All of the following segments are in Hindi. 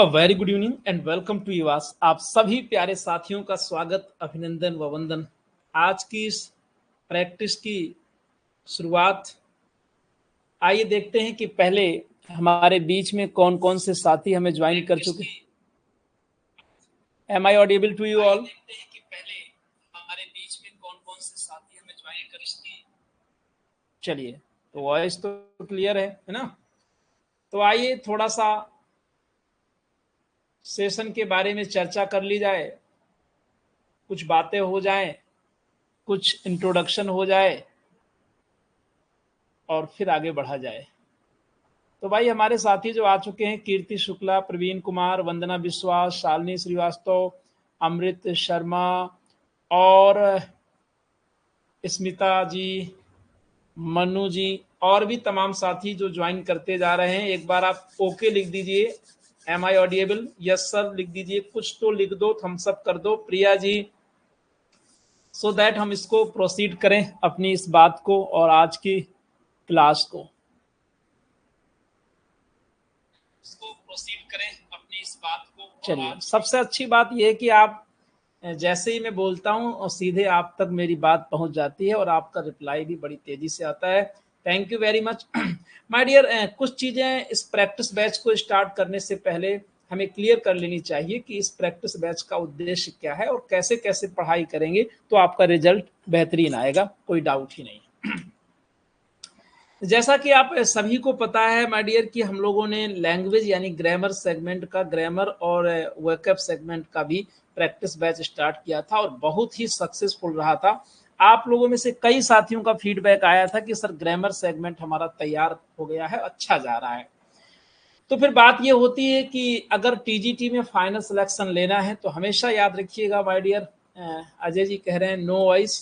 A very good evening and welcome to युवास। आप सभी प्यारे साथियों का स्वागत, अभिनंदन व वंदन। आज की इस प्रैक्टिस की शुरुआत, आइए देखते हैं कि पहले हमारे बीच में कौन कौन से साथी हमें ज्वाइन कर चुके हैं। Am I audible to you all? चलिए, तो वॉइस तो क्लियर है ना? तो आइए थोड़ा सा सेशन के बारे में चर्चा कर ली जाए, कुछ बातें हो जाएं, कुछ इंट्रोडक्शन हो जाए और फिर आगे बढ़ा जाए। तो भाई हमारे साथी जो आ चुके हैं, कीर्ति शुक्ला, प्रवीण कुमार, वंदना विश्वास, शालिनी श्रीवास्तव, अमृत शर्मा और स्मिता जी, मनु जी और भी तमाम साथी जो ज्वाइन करते जा रहे हैं। एक बार आप ओके लिख दीजिए। एम आई ऑडिएबल? यस सर लिख दीजिए, कुछ तो लिख दो, थम्स अप कर दो प्रिया जी, सो दैट हम इसको प्रोसीड करें अपनी इस बात को और आज की क्लास को चलिए, सबसे अच्छी बात यह है कि आप जैसे ही मैं बोलता हूं और सीधे आप तक मेरी बात पहुंच जाती है और आपका रिप्लाई भी बड़ी तेजी से आता है। Thank you very much my dear. कुछ चीजें इस प्रैक्टिस बैच को स्टार्ट करने से पहले हमें क्लियर कर लेनी चाहिए कि इस प्रैक्टिस बैच का उद्देश्य क्या है और कैसे कैसे पढ़ाई करेंगे तो आपका रिजल्ट बेहतरीन आएगा, कोई डाउट ही नहीं। जैसा कि आप सभी को पता है माय डियर कि हम लोगों ने लैंग्वेज यानी ग्रामर सेगमेंट का, ग्रामर और वर्कअप सेगमेंट का भी प्रैक्टिस बैच स्टार्ट किया था और बहुत ही सक्सेसफुल रहा था। आप लोगों में से कई साथियों का फीडबैक आया था कि सर ग्रामर सेगमेंट हमारा तैयार हो गया है, अच्छा जा रहा है। तो फिर बात ये होती है कि अगर टीजीटी में फाइनल सिलेक्शन लेना है तो हमेशा याद रखिएगा माय डियर। अजय जी कह रहे हैं नो वॉइस।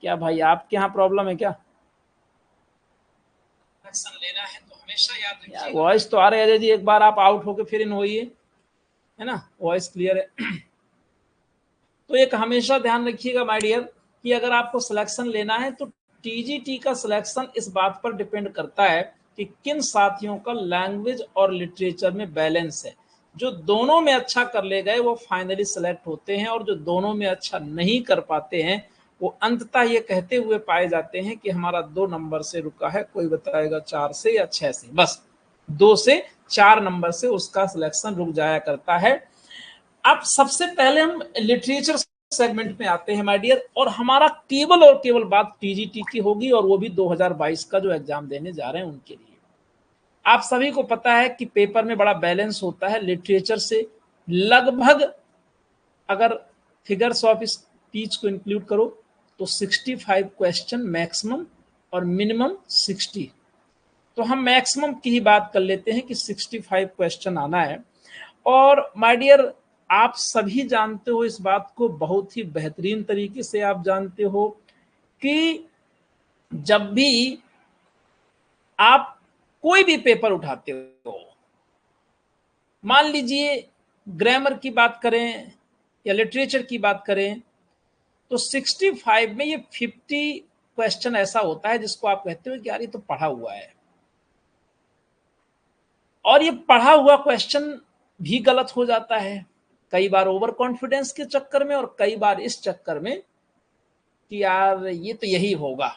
क्या भाई आपके यहाँ प्रॉब्लम है क्या? लेना है तो हमेशा याद रखिए। वॉइस तो आ रहा है अजय जी, एक बार आप आउट होके फिर इन होइए, है ना? वॉइस क्लियर है। तो एक हमेशा ध्यान रखिएगा माय डियर कि अगर आपको सिलेक्शन लेना है तो टीजीटी का सिलेक्शन इस बात पर डिपेंड करता है कि किन साथियों का लैंग्वेज और लिटरेचर में बैलेंस है। जो दोनों में अच्छा कर ले गए वो फाइनली सिलेक्ट होते हैं और जो दोनों में अच्छा नहीं कर पाते हैं वो अंततः ये कहते हुए पाए जाते हैं कि हमारा 2 नंबर से रुका है, कोई बताएगा 4 से या 6 से, बस 2 से 4 नंबर से उसका सिलेक्शन रुक जाया करता है। अब सबसे पहले हम लिटरेचर सेगमेंट में आते हैं माय डियर, और हमारा केवल और केवल बात टीजीटी की होगी और वो भी 2022 का जो एग्जाम देने जा रहे हैं उनके लिए। आप सभी को पता है कि पेपर में बड़ा बैलेंस होता है लिटरेचर से, लगभग अगर फिगर्स ऑफ स्पीच को इंक्लूड करो तो 65 क्वेश्चन मैक्सिमम और मिनिमम 60। तो हम मैक्सिमम की ही बात कर लेते हैं कि 65 क्वेश्चन आना है। और माय डियर आप सभी जानते हो इस बात को, बहुत ही बेहतरीन तरीके से आप जानते हो कि जब भी आप कोई भी पेपर उठाते हो, मान लीजिए ग्रामर की बात करें या लिटरेचर की बात करें, तो 65 में ये 50 क्वेश्चन ऐसा होता है जिसको आप कहते हो कि यार ये तो पढ़ा हुआ है। और ये पढ़ा हुआ क्वेश्चन भी गलत हो जाता है, कई बार ओवर कॉन्फिडेंस के चक्कर में और कई बार इस चक्कर में कि यार ये तो यही होगा।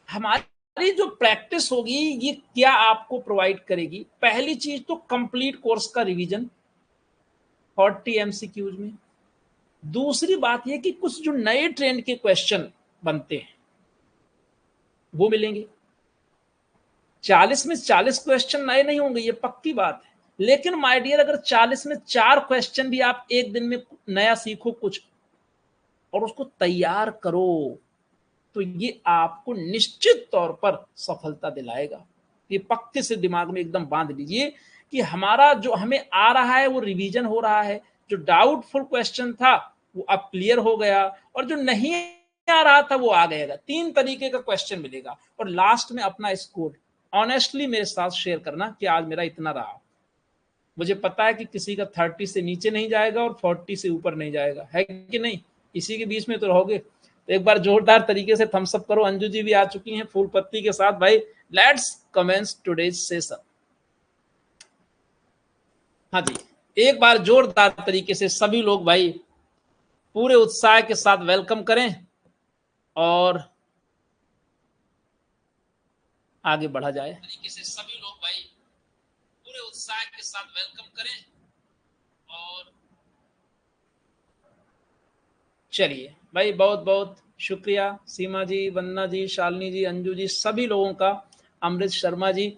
हमारी जो प्रैक्टिस होगी ये क्या आपको प्रोवाइड करेगी? पहली चीज तो कंप्लीट कोर्स का रिवीजन 40 एमसीक्यूज में। दूसरी बात ये कि कुछ जो नए ट्रेंड के क्वेश्चन बनते हैं वो मिलेंगे। 40 में 40 क्वेश्चन नए नहीं होंगे, ये पक्की बात है, लेकिन माय डियर अगर 40 में 4 क्वेश्चन भी आप एक दिन में नया सीखो कुछ और उसको तैयार करो तो ये आपको निश्चित तौर पर सफलता दिलाएगा। ये पक्के से दिमाग में एकदम बांध लीजिए कि हमारा जो हमें आ रहा है वो रिवीजन हो रहा है, जो डाउटफुल क्वेश्चन था वो अब क्लियर हो गया और जो नहीं आ रहा था वो आ गएगा। 3 तरीके का क्वेश्चन मिलेगा और लास्ट में अपना स्कोर ऑनेस्टली मेरे साथ शेयर करना कि आज मेरा इतना रहा। मुझे पता है कि किसी का 30 से नीचे नहीं जाएगा और 40 से ऊपर नहीं जाएगा, है कि नहीं? इसी के बीच में तो रहोगे। तो एक बार जोरदार तरीके से थम्स अप करो। अंजू जी भी आ चुकी हैं फूल पत्ती के साथ। भाई लेट्स कमेंस टुडेज सेशन। हाँ जी, एक बार जोरदार तरीके से सभी लोग भाई पूरे उत्साह के साथ वेलकम करें और आगे बढ़ा जाए। तरीके से सभी लोग भाई पूरे उत्साह के साथ वेलकम करें और चलिए भाई, बहुत बहुत शुक्रिया सीमा जी, वंदना जी, शालिनी जी, अंजू जी, सभी लोगों का, अमृत शर्मा जी।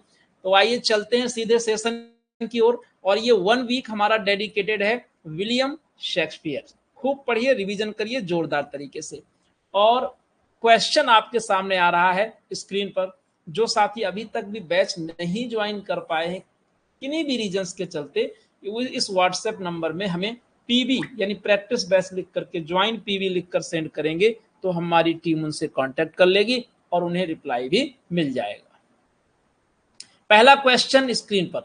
तो आइए चलते हैं सीधे सेशन की ओर। और ये 1 वीक हमारा डेडिकेटेड है विलियम शेक्सपियर। खूब पढ़िए, रिवीजन करिए जोरदार तरीके से। और क्वेश्चन आपके सामने आ रहा है स्क्रीन पर। जो साथी अभी तक भी बैच नहीं ज्वाइन कर पाए हैं किन्हीं भी रीजंस के चलते, वो इस व्हाट्सएप नंबर में हमें पीबी यानी प्रैक्टिस बैच लिख करके ज्वाइन पीबी लिखकर सेंड करेंगे तो हमारी टीम उनसे कांटेक्ट कर लेगी और उन्हें रिप्लाई भी मिल जाएगा। पहला क्वेश्चन स्क्रीन पर,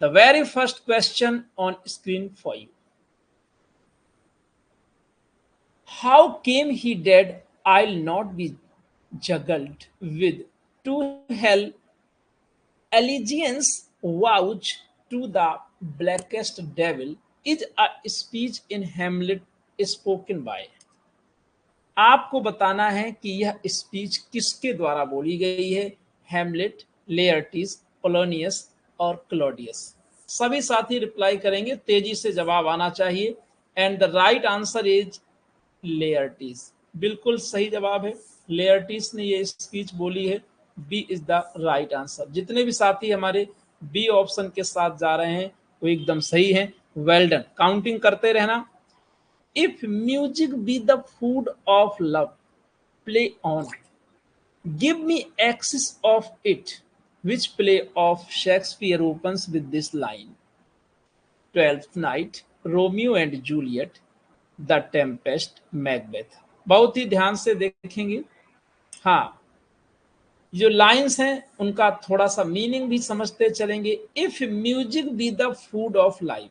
the very first question on screen for you. How came he dead I'll not be juggled with to hell allegiance vouch to the blackest devil is a speech in Hamlet spoken by। आपको बताना है कि यह स्पीच किसके द्वारा बोली गई है। हैमलेट, लेयर्टिस, पोलोनियस और क्लॉडियस। सभी साथी रिप्लाई करेंगे, तेजी से जवाब आना चाहिए। And the right answer is Laertes. बिल्कुल सही जवाब है, लेयर्टिस ने ये स्पीच बोली है। B is the right answer. जितने भी साथी हमारे बी ऑप्शन के साथ जा रहे हैं वो एकदम सही है। वेल डन, काउंटिंग करते रहना। If music be the food of love, play on. Give me excess of it. Which play of Shakespeare opens with this line? Twelfth Night, Romeo and Juliet, The Tempest, Macbeth। बहुत ही ध्यान से देखेंगे। हाँ, जो लाइंस हैं उनका थोड़ा सा मीनिंग भी समझते चलेंगे। If music be the food of life,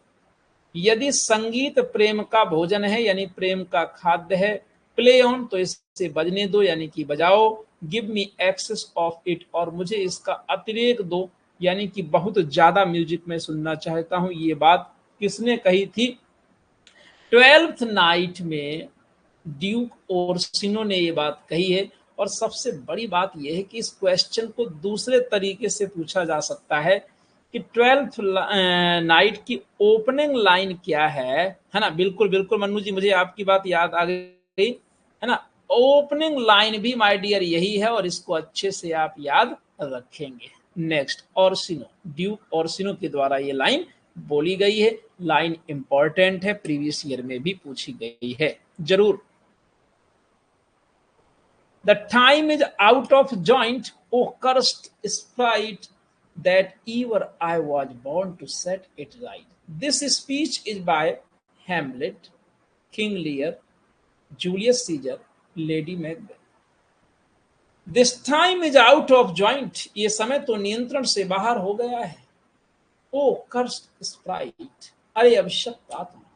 यदि संगीत प्रेम का भोजन है यानी प्रेम का खाद्य है, प्ले ऑन तो इसे बजने दो यानी कि बजाओ, give me access of it और मुझे इसका अतिरेक दो यानी कि बहुत ज्यादा म्यूजिक में सुनना चाहता हूं। ये बात किसने कही थी? 12th नाइट में ड्यूक ओर्सिनो ने ये बात कही है। और सबसे बड़ी बात यह है कि इस क्वेश्चन को दूसरे तरीके से पूछा जा सकता है कि 12th नाइट की ओपनिंग लाइन क्या है ना। बिल्कुल बिल्कुल मन्नू जी, मुझे आपकी बात याद आ गई है ना। ओपनिंग लाइन भी माय डियर यही है और इसको अच्छे से आप याद रखेंगे। नेक्स्ट, ओर्सिनो, ड्यूक ओर्सिनो के द्वारा ये लाइन बोली गई है। लाइन इंपॉर्टेंट है, प्रीवियस ईयर में भी पूछी गई है जरूर। The time is out of joint, O cursed sprite, that ever I was born to set it right. This speech is by Hamlet, King Lear, Julius Caesar, Lady Macbeth. This time is out of joint, ये समय तो नियंत्रण से बाहर हो गया है। O cursed sprite, अरे अभिशप्त आत्मा,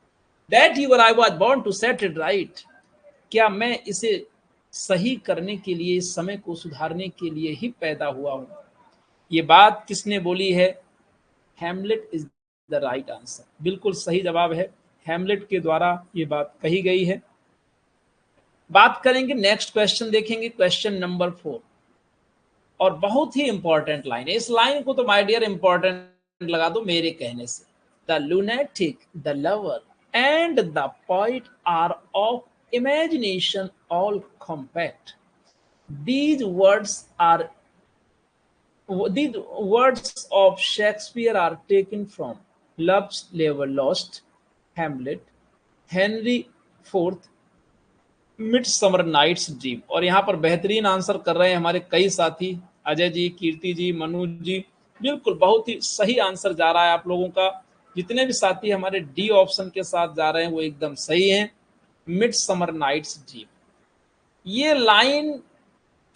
that ever I was born to set it right, क्या मैं इसे सही करने के लिए, इस समय को सुधारने के लिए ही पैदा हुआ हूं। ये बात किसने बोली है? Hamlet is the right answer. बिल्कुल सही जवाब है, हैमलेट के द्वारा ये बात कही गई है। बात करेंगे, नेक्स्ट क्वेश्चन देखेंगे, क्वेश्चन नंबर 4। और बहुत ही इंपॉर्टेंट लाइन है। इस लाइन को तो माय डियर इंपॉर्टेंट लगा दो मेरे कहने से। The lunatic, the lover and the poet are of imagination all compact. These words of Shakespeare are taken from Love's Labour Lost, Hamlet, Henry IV, Midsummer Night's Dream। और यहाँ पर बेहतरीन आंसर कर रहे हैं हमारे कई साथी, अजय जी, कीर्ति जी, मनु जी। बिल्कुल बहुत ही सही आंसर जा रहा है आप लोगों का। जितने भी साथी हमारे डी ऑप्शन के साथ जा रहे हैं वो एकदम सही हैं। मिडसमर नाइट्स ड्रीम, ये लाइन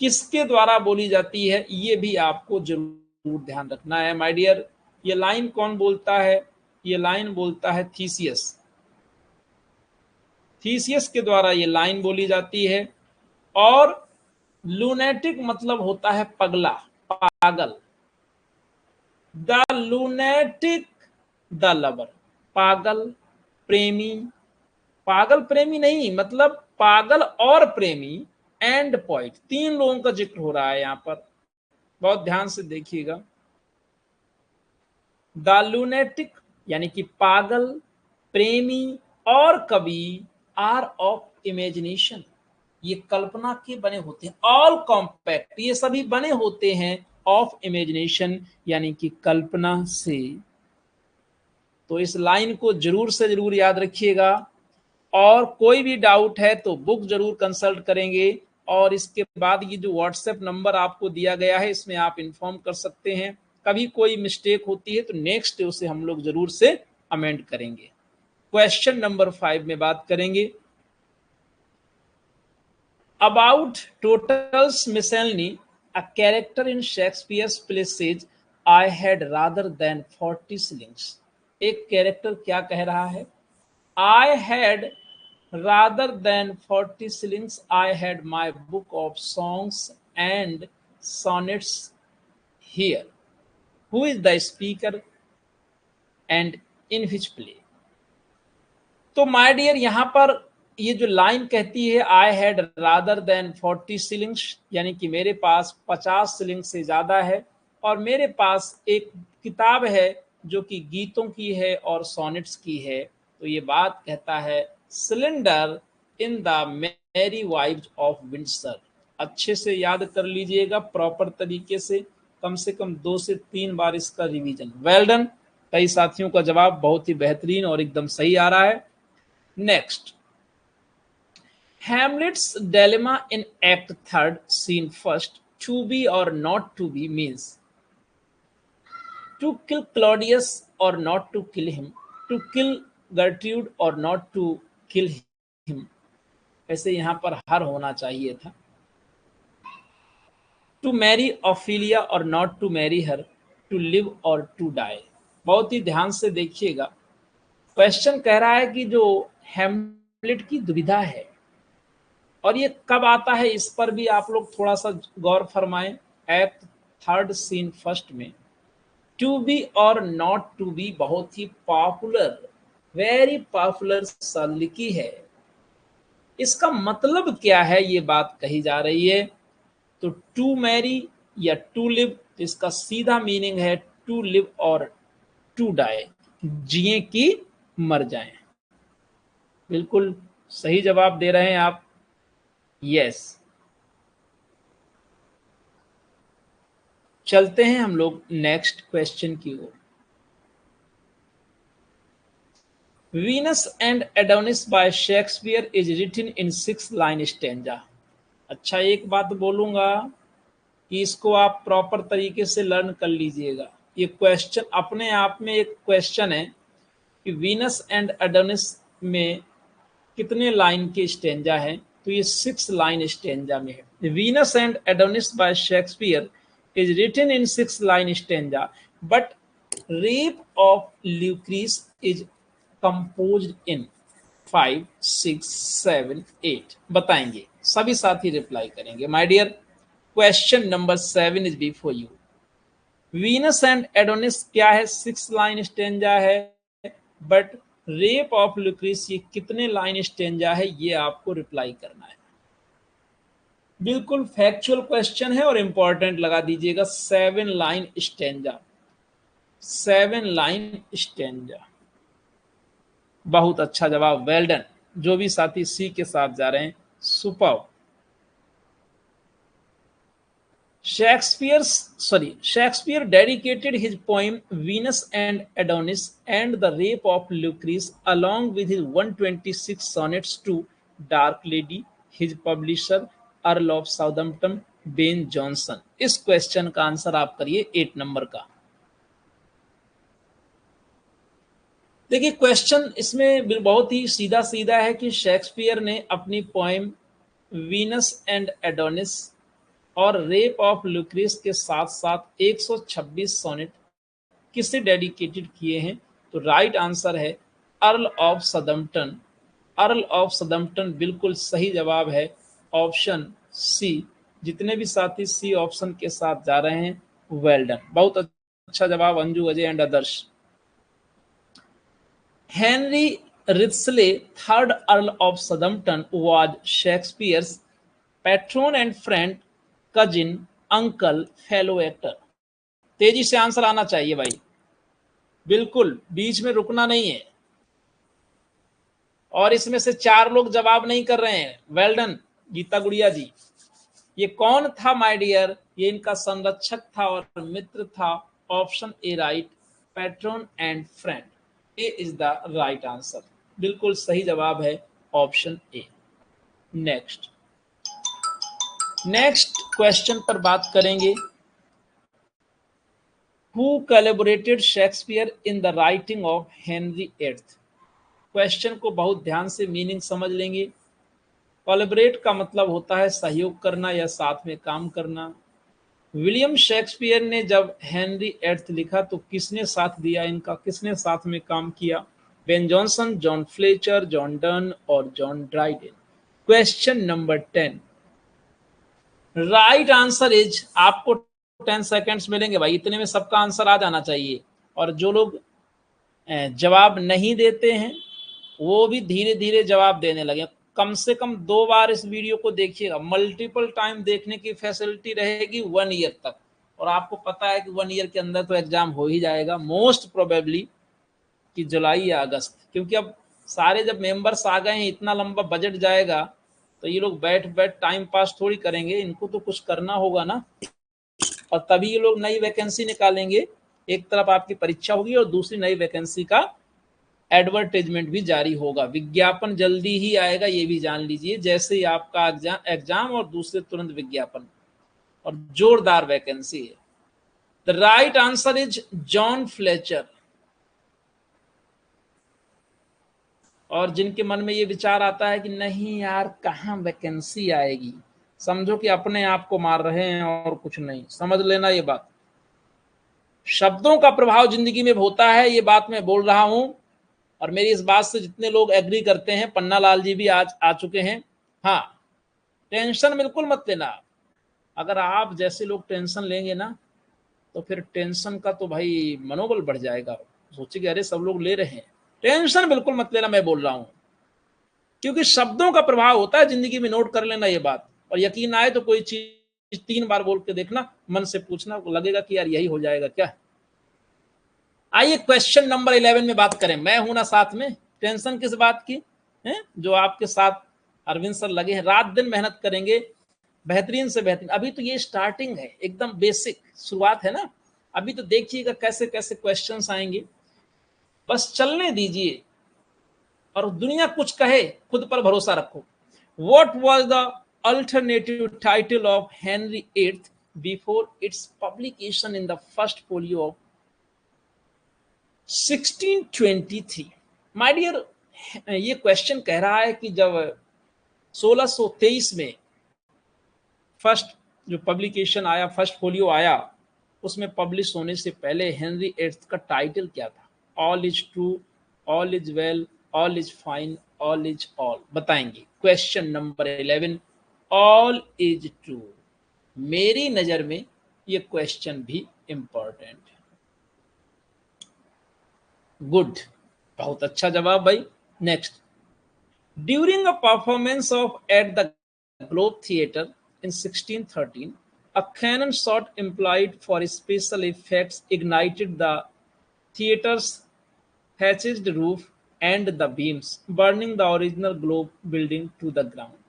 किसके द्वारा बोली जाती है ये भी आपको जरूर ध्यान रखना है माय डियर। ये लाइन कौन बोलता है? ये लाइन बोलता है थीसियस। थीसियस के द्वारा ये लाइन बोली जाती है। और लूनेटिक मतलब होता है पगला, पागल। द लूनेटिक द लवर, पागल प्रेमी, पागल प्रेमी नहीं मतलब पागल और प्रेमी, एंड पॉइंट, तीन लोगों का जिक्र हो रहा है यहां पर, बहुत ध्यान से देखिएगा। द लूनेटिक यानी कि पागल, प्रेमी और कवि आर ऑफ इमेजिनेशन, ये कल्पना के बने होते हैं। ऑल कॉम्पैक्ट, ये सभी बने होते हैं ऑफ इमेजिनेशन यानी कि कल्पना से। तो इस लाइन को जरूर से जरूर याद रखिएगा, और कोई भी डाउट है तो बुक जरूर कंसल्ट करेंगे, और इसके बाद ये जो व्हाट्सएप नंबर आपको दिया गया है इसमें आप इन्फॉर्म कर सकते हैं। कभी कोई मिस्टेक होती है तो नेक्स्ट डे उसे हम लोग जरूर से अमेंड करेंगे। क्वेश्चन नंबर 5 में बात करेंगे about totals miscellany, a character in Shakespeare's play says I had rather than 40 shillings. एक कैरेक्टर क्या कह रहा है? I had rather than 40 shillings, I had my book of songs and sonnets here. Who is the speaker and in which play? तो माय डियर यहाँ पर ये जो लाइन कहती है आई हैड रादर देन 40 शिलिंग्स, यानी कि मेरे पास 50 शिलिंग से ज्यादा है, और मेरे पास एक किताब है जो कि गीतों की है और सोनेट्स की है। तो ये बात कहता है slender in the merry wives of Windsor. अच्छे से याद कर लीजिएगा प्रॉपर तरीके से कम 2 से 3 बार इसका रिवीजन। वेल डन, कई साथियों का जवाब बहुत ही बेहतरीन और एकदम सही आ रहा है। Next, Hamlet's dilemma in Act 3, Scene 1, to be or not to be means to kill Claudius or not to kill him, to kill Gertrude or not to kill him। ऐसे यहाँ पर हर होना चाहिए था। To marry Ophelia or not to marry her, to live or to die। बहुत ही ध्यान से देखिएगा, क्वेश्चन कह रहा है कि जो हैमलेट की दुविधा है, और ये कब आता है इस पर भी आप लोग थोड़ा सा गौर फरमाएं। एक्ट 3 सीन 1 में टू बी और नॉट टू बी बहुत ही पॉपुलर, वेरी पॉपुलर सा लिखी है। इसका मतलब क्या है ये बात कही जा रही है। तो टू मैरी या टू लिव, इसका सीधा मीनिंग है टू लिव और टू डाई, जिए कि मर जाएं। बिल्कुल सही जवाब दे रहे हैं आप, यस। चलते हैं हम लोग नेक्स्ट क्वेश्चन की ओर। Venus and Adonis by Shakespeare is written in 6 line stanza. अच्छा, एक बात बोलूंगा कि इसको आप प्रॉपर तरीके से लर्न कर लीजिएगा। ये क्वेश्चन अपने आप में एक क्वेश्चन है कि वीनस एंड एडोनिस में कितने लाइन के स्टेंजा हैं। तो ये 6 लाइन स्टेंजा में है। Venus and Adonis by Shakespeare is written in 6 line stanza, but Rape of Lucrece is composed in 5, 6, 7, 8। बताएंगे, सभी साथी रिप्लाई करेंगे। My dear, question number 7 is before you. Venus and Adonis क्या है? 6 लाइन स्टेंजा है, बट रेप ऑफ लुक्रीस ये कितने लाइन स्टेंजा है, ये आपको रिप्लाई करना है। बिल्कुल फैक्चुअल क्वेश्चन है और इंपॉर्टेंट लगा दीजिएगा। 7 लाइन स्टेंजा, 7 लाइन स्टेंजा, बहुत अच्छा जवाब, वेल डन। जो भी साथी सी के साथ जा रहे हैं, super. Shakespeare dedicated his poem Venus and Adonis and the Rape of Lucrece along with his 126 sonnets to Dark Lady, his publisher earl of Southampton Ben Jonson. इस क्वेश्चन का आंसर आप करिए 8 नंबर का। देखिए क्वेश्चन इसमें बहुत ही सीधा सीधा है कि शेक्सपियर ने अपनी पोएम वीनस एंड एडोनिस और रेप ऑफ लुक्रीस के साथ साथ 126 सोनेट किसे डेडिकेटेड किए हैं। तो राइट आंसर है अर्ल ऑफ सदम्पटन। अर्ल ऑफ सदम्पटन बिल्कुल सही जवाब है, ऑप्शन सी। जितने भी साथी सी ऑप्शन के साथ जा रहे हैं, वेल डन, बहुत अच्छा जवाब Anju, Ajay and Adarsh. Henry Wriothesley third earl of Southampton was Shakespeare's patron and friend, cousin, uncle, fellow actor. तेजी से आंसर आना चाहिए भाई, बिल्कुल बीच में रुकना नहीं है। और इसमें से 4 लोग जवाब नहीं कर रहे हैं, वेल डन गीता गुड़िया जी। ये कौन था माय डियर? ये इनका संरक्षक था और मित्र था। Option A right, patron and friend. A is the right answer, बिल्कुल सही जवाब है ऑप्शन ए। नेक्स्ट क्वेश्चन पर बात करेंगे। Who collaborated Shakespeare in the writing of Henry eighth? Question को बहुत ध्यान से मीनिंग समझ लेंगे। कोलैबोरेट का मतलब होता है सहयोग करना या साथ में काम करना। विलियम शेक्सपियर ने जब हेनरी एट्थ लिखा तो किसने साथ दिया इनका, किसने साथ में काम किया? Ben Jonson, John Fletcher, John Donne और John Dryden. Question number 10, right answer is, आपको 10 सेकेंड्स मिलेंगे भाई, इतने में सबका आंसर आ जाना चाहिए। और जो लोग जवाब नहीं देते हैं वो भी धीरे धीरे जवाब देने लगे। कम से कम 2 बार इस वीडियो को देखिएगा, मल्टीपल टाइम देखने की फैसिलिटी रहेगी 1 ईयर तक। और आपको पता है कि 1 ईयर के अंदर तो एग्जाम हो ही जाएगा, मोस्ट प्रोबेबली कि जुलाई या अगस्त, क्योंकि अब सारे जब मेंबर्स आ गए हैं, इतना लंबा बजट जाएगा, तो ये लोग बैठ टाइम पास थोड़ी करेंगे, इनको तो कुछ करना होगा ना। और तभी ये लोग नई वैकेंसी निकालेंगे। एक तरफ आपकी परीक्षा होगी और दूसरी नई वैकेंसी का एडवर्टाइजमेंट भी जारी होगा। विज्ञापन जल्दी ही आएगा, ये भी जान लीजिए, जैसे ही आपका एग्जाम और दूसरे तुरंत विज्ञापन, और जोरदार वैकेंसी है। The right answer is John Fletcher. और जिनके मन में ये विचार आता है कि नहीं यार कहाँ वैकेंसी आएगी, समझो कि अपने आप को मार रहे हैं और कुछ नहीं, समझ लेना ये बात। शब्दों का प्रभाव जिंदगी में होता है, ये बात मैं बोल रहा हूं। और मेरी इस बात से जितने लोग एग्री करते हैं, पन्ना लाल जी भी आज आ चुके हैं। हाँ, टेंशन बिल्कुल मत लेना। अगर आप जैसे लोग टेंशन लेंगे ना, तो फिर टेंशन का तो भाई मनोबल बढ़ जाएगा। सोचिए अरे सब लोग ले रहे हैं, टेंशन बिल्कुल मत लेना, मैं बोल रहा हूं। क्योंकि शब्दों का प्रभाव होता है जिंदगी में, नोट कर लेना ये बात। और यकीन आए तो कोई चीज 3 बार बोल के देखना, मन से पूछना, लगेगा कि यार यही हो जाएगा क्या। आइए क्वेश्चन नंबर 11 में बात करें। मैं हूं ना साथ में, टेंशन किस बात की है? जो आपके साथ अरविंद सर लगे हैं, रात दिन मेहनत करेंगे, बेहतरीन से बेहतरीन। अभी तो ये स्टार्टिंग है, एकदम बेसिक शुरुआत है ना। अभी तो देखिएगा कैसे कैसे क्वेश्चंस आएंगे, बस चलने दीजिए। और दुनिया कुछ कहे, खुद पर भरोसा रखो। What was the alternative title of Henry VIII before its publication in the first folio of 1623? My dear, ये क्वेश्चन कह रहा है कि जब 1623 में फर्स्ट जो पब्लिकेशन आया, फर्स्ट फोलियो आया, उसमें पब्लिश होने से पहले हेनरी एट्थ का टाइटल क्या था? All is true, all is well, all is fine, all is all. बताएंगे। Question number 11, all is true. मेरी नजर में ये क्वेश्चन भी इंपॉर्टेंट है। गुड, बहुत अच्छा जवाब भाई। Next, during a performance of at the globe theatre in 1613, a cannon shot employed for special effects ignited the theater's thatched roof and the beams, burning the original globe building to the ground.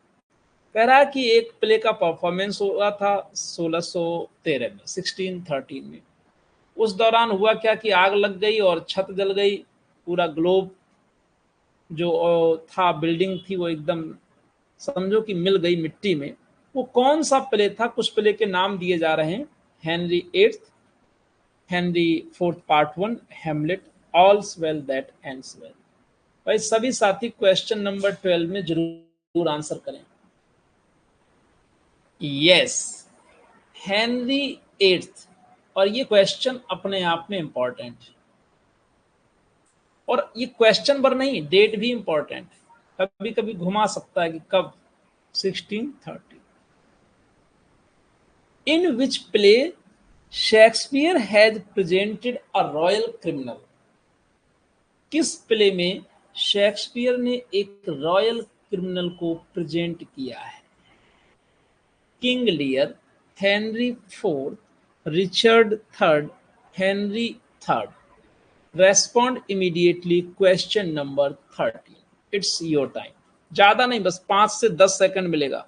कह रहा है कि एक प्ले का परफॉर्मेंस हुआ था 1613 में, 1613 में। उस दौरान हुआ क्या कि आग लग गई और छत जल गई, पूरा ग्लोब जो था, बिल्डिंग थी, वो एकदम समझो कि मिल गई मिट्टी में। वो कौन सा प्ले था? कुछ प्ले के नाम दिए जा रहे हैं। Henry eighth, Henry fourth part 1, Hamlet, all's well that ends well. भाई सभी साथी क्वेश्चन नंबर 12 में जरूर आंसर करें। Yes, Henry eighth. और ये क्वेश्चन अपने आप में इंपॉर्टेंट है। और ये क्वेश्चन पर नहीं, डेट भी इंपॉर्टेंट है, कभी कभी घुमा सकता है कि कब, 1630। In which play Shakespeare has presented a royal criminal? किस प्ले में शेक्सपियर ने एक रॉयल क्रिमिनल को प्रेजेंट किया है? King Lear, Henry fourth, Richard third, Henry third. Respond immediately question number 13। It's your time. ज्यादा नहीं, बस 5 से 10 सेकंड मिलेगा।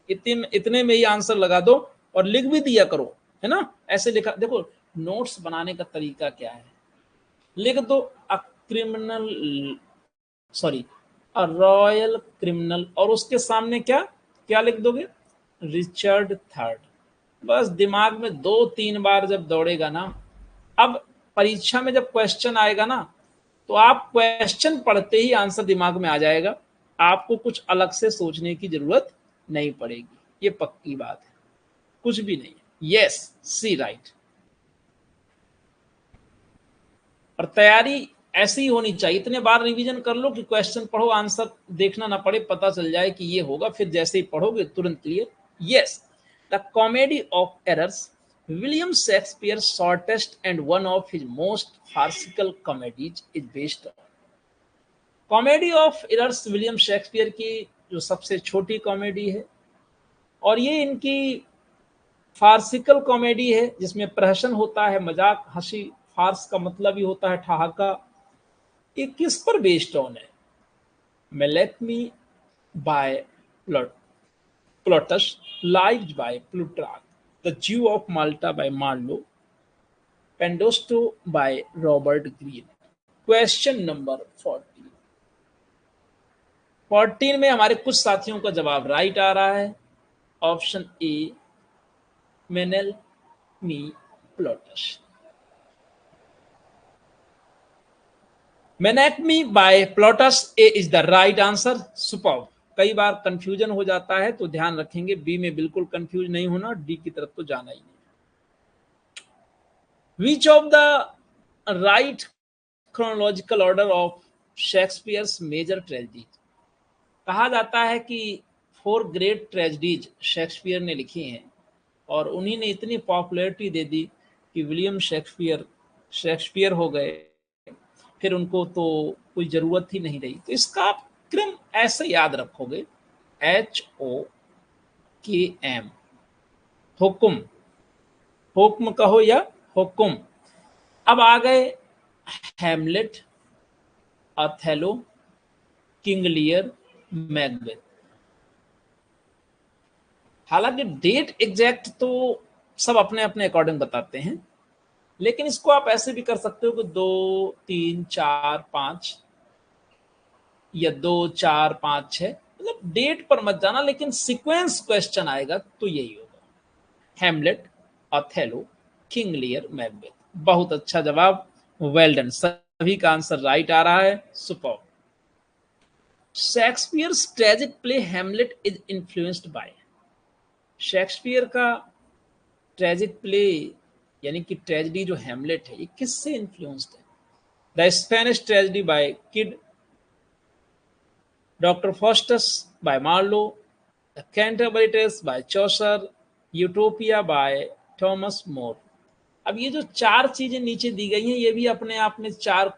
इतने में ही आंसर लगा दो और लिख भी दिया करो, है ना। ऐसे लिखा, देखो नोट्स बनाने का तरीका क्या है, लिख दो a criminal, sorry a royal criminal, और उसके सामने क्या क्या लिख दोगे? Richard third. बस दिमाग में 2-3 बार जब दौड़ेगा ना, अब परीक्षा में जब क्वेश्चन आएगा ना, तो आप क्वेश्चन पढ़ते ही आंसर दिमाग में आ जाएगा, आपको कुछ अलग से सोचने की जरूरत नहीं पड़ेगी, ये पक्की बात है, कुछ भी नहीं है। यस, सी राइट। और तैयारी ऐसी ही होनी चाहिए, इतने बार रिवीजन कर लो कि क्वेश्चन पढ़ो, आंसर देखना ना पड़े, पता चल जाए कि ये होगा, फिर जैसे ही पढ़ोगे तुरंत clear. Yes, the comedy of errors, William Shakespeare shortest and one of his most farcical comedies is based on. Comedy of errors William Shakespeare की जो सबसे छोटी कॉमेडी है, और ये इनकी फार्सिकल कॉमेडी है, जिसमें प्रहसन होता है, मजाक, हंसी। फार्स का मतलब ही होता है ठहाका। ये किस पर बेस्ड ऑन है? Menaechmi by Plautus, Lives by Plutarch, the Jew of Malta by Marlowe, Pandosto by Robert Greene. Question number 14 में हमारे कुछ साथियों का जवाब राइट आ रहा है। Option A, Menaechmi Plautus. Menaechmi by Plautus, A is the right answer. Super. कई बार कंफ्यूजन हो जाता है, तो ध्यान रखेंगे बी में बिल्कुल कंफ्यूज नहीं होना, डी की तरफ तो जाना ही नहीं। Which of the right chronological order of Shakespeare's major tragedies? कहा जाता है कि 4 ग्रेट ट्रेजेडीज शेक्सपियर ने लिखी हैं, और उन्हीं ने इतनी पॉपुलैरिटी दे दी कि विलियम शेक्सपियर हो गए, फिर उनको तो कोई जरूरत ही नहीं रही। तो इसका आप क्रम ऐसे याद रखोगे, HOKM, हुक्म, हुक्म कहो या हुक्म। अब आ गए Hamlet, Othello, King Lear, Macbeth. हालांकि डेट एग्जैक्ट तो सब अपने अपने अकॉर्डिंग बताते हैं, लेकिन इसको आप ऐसे भी कर सकते हो कि 2, 3, 4, 5 या 2, 4, 5, 6, मतलब डेट पर मत जाना, लेकिन सीक्वेंस क्वेश्चन आएगा तो यही होगा, Hamlet, Othello, King Lear, Macbeth. बहुत अच्छा जवाब, वेल डन, सभी का आंसर राइट आ रहा है, super. Shakespeare's tragic play Hamlet is influenced by. Shakespeare का ट्रेजिक प्ले यानी कि ट्रेजेडी जो हैमलेट है, ये किससे इन्फ्लुएंस्ड है? The Spanish tragedy by Kyd, doctor Faustus by Marlowe, the Canterbury tales by Chaucer, Utopia by Thomas More. अब ये जो 4 चीजें नीचे दी गई हैं, ये भी अपने आप में 4